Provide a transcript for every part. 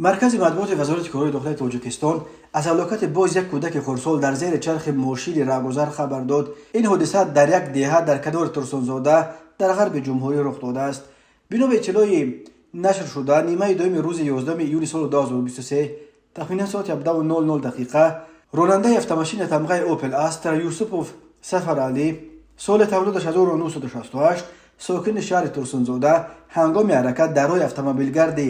مرکز مطبوعات وزارت کارهای داخلی تاجیکستان از هلاکت باز یک کودک خردسال در زیر چرخ ماشین رهگذر خبر داد. این حادثه در یک دهه در کنار ترسانزاده در غرب جمهوری رخ داده است. بنا به اطلاعی نشر شده نیمه دوم روز 11 ایون سال 2023 تخمینا ساعت 17:00 دقیقه راننده افت-ماشین تمغه اوپل استرا یوسفوف سفر علی سال تولدش 1968 ساکن شهر ترسانزاده هنگام حرکت در راه اتومبیلگرد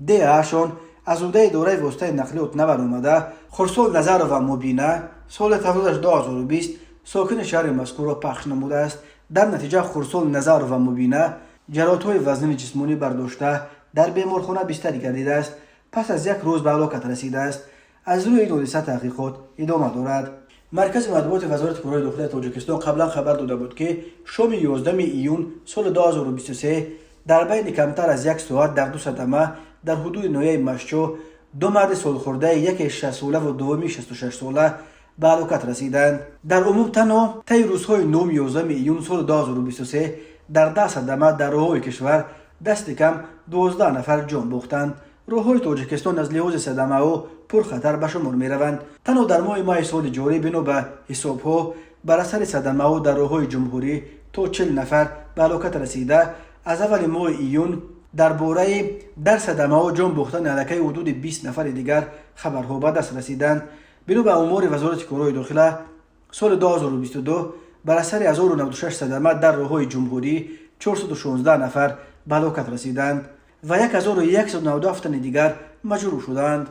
دهشان از عهده اداره واسطه نقلیات نبر آمده خردسال نظر و مبینه سال تولدش 2020 ساکن شهر مذکور را پخش نموده است. در نتیجه خردسال نظر و مبینه جراحت‌های وزن جسمانی برداشته در بیمارخانه بستری گردیده است. پس از یک روز به هلاکت رسیده است. از روی این حادثه تحقیقات ادامه دارد. مرکز مطبوعات وزارت کارهای داخلی تاجیکستان قبلا خبر داده بود که شام 11 ایون سال 2023 در بین کمتر از یک ساعت در دو صدمه در حدود ناحیه مشچو دو مرد سالخورده، یک 60 ساله و دومی 66 ساله به هلاکت رسیدند. در عموم تنها طی روزهای 9 11 ایون سال 2023 در 10 صدمه در راههای کشور دست کم 12 نفر جان باختند. راههای تاجیکستان از لحاظ صدمه ها پرخطر به شمار می روند. تنها در ماه سال جاری بنا به حساب ها بر اثر صدمه ها در راههای جمهوری تا 40 نفر به هلاکت رسیده. از اول ماه ایون درباره در صدمه ها جان باختن علاقه حدود 20 نفر دیگر خبرها به دست رسیدند. بنا به آمار وزارت کارهای داخلی سال 2022 بر اثر 1096 صدمه در راههای جمهوری 416 نفر به هلاکت رسیدند و 1197 تن دیگر مجروح شدند.